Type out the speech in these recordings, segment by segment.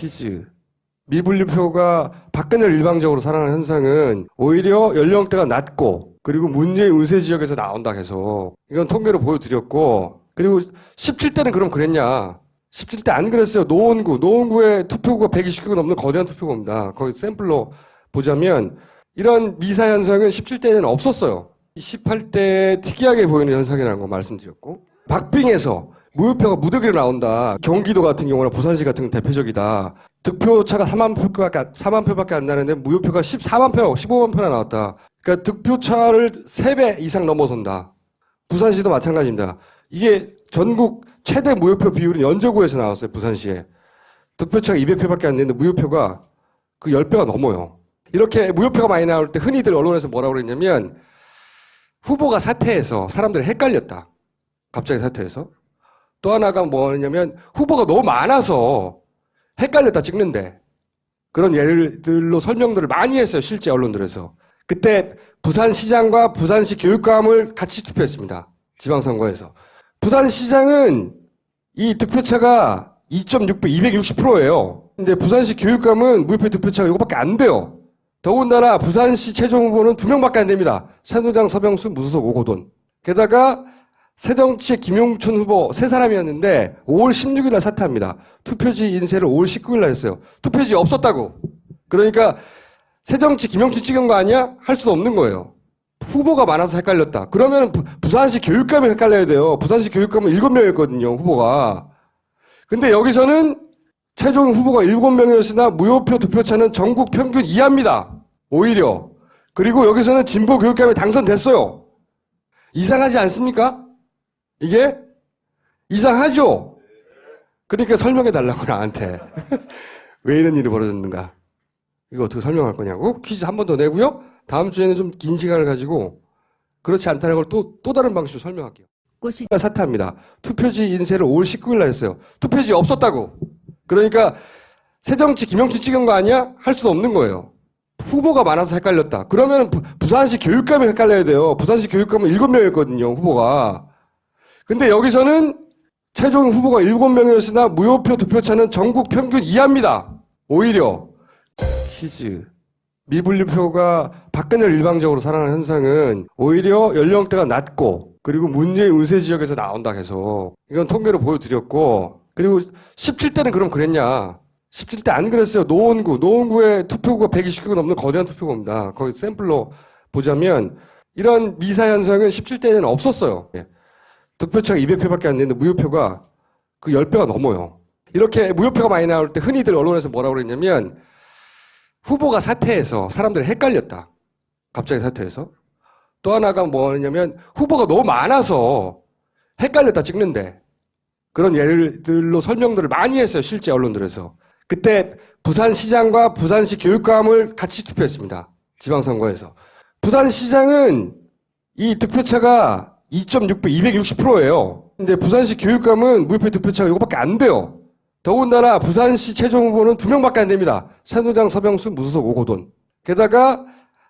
퀴즈. 미분류표가 박근혜를 일방적으로 사랑하는 현상은 오히려 연령대가 낮고 그리고 문재인 운세 지역에서 나온다 해서 이건 통계로 보여드렸고, 그리고 17대는 그럼 그랬냐? 17대 안 그랬어요. 노원구의 투표구가 120개가 넘는 거대한 투표구입니다. 거기 샘플로 보자면 이런 미사 현상은 17대에는 없었어요. 18대 특이하게 보이는 현상이라는 거 말씀드렸고, 박빙에서 무효표가 무더기로 나온다. 경기도 같은 경우나 부산시 같은 경우 대표적이다. 득표차가 4만 표밖에 안 나는데 무효표가 14만 표, 15만 표나 나왔다. 그러니까 득표차를 3배 이상 넘어선다. 부산시도 마찬가지입니다. 이게 전국 최대 무효표 비율은 연저구에서 나왔어요. 부산시에. 득표차가 200표밖에 안 되는데 무효표가 그 10배가 넘어요. 이렇게 무효표가 많이 나올 때 흔히들 언론에서 뭐라고 그랬냐면 후보가 사퇴해서 사람들이 헷갈렸다. 갑자기 사퇴해서. 또 하나가 뭐냐면 후보가 너무 많아서 헷갈렸다 찍는데, 그런 예들로 설명들을 많이 했어요. 실제 언론들에서. 그때 부산시장과 부산시 교육감을 같이 투표했습니다. 지방선거에서. 부산시장은 이 득표차가 2.6배, 260%예요. 근데 부산시 교육감은 무효표 득표차가 이거밖에 안 돼요. 더군다나 부산시 최종 후보는 2명밖에 안 됩니다. 새누리당 서병수, 무소속 오고돈. 게다가 새정치의 김용춘 후보 3사람이었는데 5월 16일 날 사퇴합니다. 투표지 인쇄를 5월 19일 날 했어요. 투표지 없었다고. 그러니까 새정치 김용춘 찍은 거 아니야? 할 수도 없는 거예요. 후보가 많아서 헷갈렸다. 그러면 부산시 교육감이 헷갈려야 돼요. 부산시 교육감은 7명이었거든요, 후보가. 근데 여기서는 최종 후보가 7명이었으나 무효표 득표차는 전국 평균 이하입니다. 오히려. 그리고 여기서는 진보 교육감이 당선됐어요. 이상하지 않습니까? 이게? 이상하죠? 그러니까 설명해 달라고 나한테. 왜 이런 일이 벌어졌는가? 이거 어떻게 설명할 거냐고? 퀴즈 한 번 더 내고요. 다음 주에는 좀 긴 시간을 가지고 그렇지 않다는 걸 또 다른 방식으로 설명할게요. 사퇴합니다. 투표지 인쇄를 5월 19일 날 했어요. 투표지 없었다고. 그러니까 새정치 김용춘 찍은 거 아니야? 할 수도 없는 거예요. 후보가 많아서 헷갈렸다. 그러면 부산시 교육감이 헷갈려야 돼요. 부산시 교육감은 7명이었거든요, 후보가. 근데 여기서는 최종 후보가 7명이었으나 무효표 득표차는 전국 평균 이하입니다. 오히려. 퀴즈. 미분류표가 박근혜를 일방적으로 사랑하는 현상은 오히려 연령대가 낮고 그리고 문재인 운세 지역에서 나온다 해서 이건 통계로 보여드렸고, 그리고 17대는 그럼 그랬냐? 17대 안 그랬어요. 노원구의 투표구가 120개가 넘는 거대한 투표구입니다. 거기 샘플로 보자면 이런 미사 현상은 17대에는 없었어요. 득표차가 200표밖에 안 되는데 무효표가 그 10배가 넘어요. 이렇게 무효표가 많이 나올 때 흔히들 언론에서 뭐라고 그랬냐면 후보가 사퇴해서 사람들이 헷갈렸다. 갑자기 사퇴해서. 또 하나가 뭐냐면 후보가 너무 많아서 헷갈렸다 찍는데, 그런 예들로 설명들을 많이 했어요. 실제 언론들에서. 그때 부산시장과 부산시 교육감을 같이 투표했습니다. 지방선거에서. 부산시장은 이 득표차가 2.6배, 260%예요. 근데 부산시 교육감은 무효표 득표차가 이거밖에 안 돼요. 더군다나 부산시 최종 후보는 2명밖에 안 됩니다. 새누리당 서병수, 무소속 오고돈. 게다가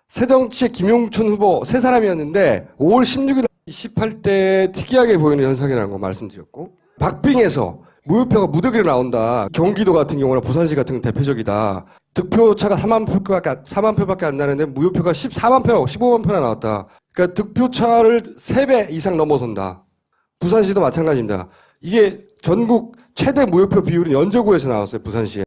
새정치의 김용춘 후보 3사람이었는데 5월 16일 18대 특이하게 보이는 현상이라는 거 말씀드렸고, 박빙에서 무효표가 무더기로 나온다. 경기도 같은 경우나 부산시 같은 경우 대표적이다. 득표차가 4만 표밖에 안 나는데 무효표가 14만 표, 15만 표나 나왔다. 그러니까 득표차를 3배 이상 넘어선다. 부산시도 마찬가지입니다. 이게 전국 최대 무효표 비율은 연저구에서 나왔어요. 부산시에.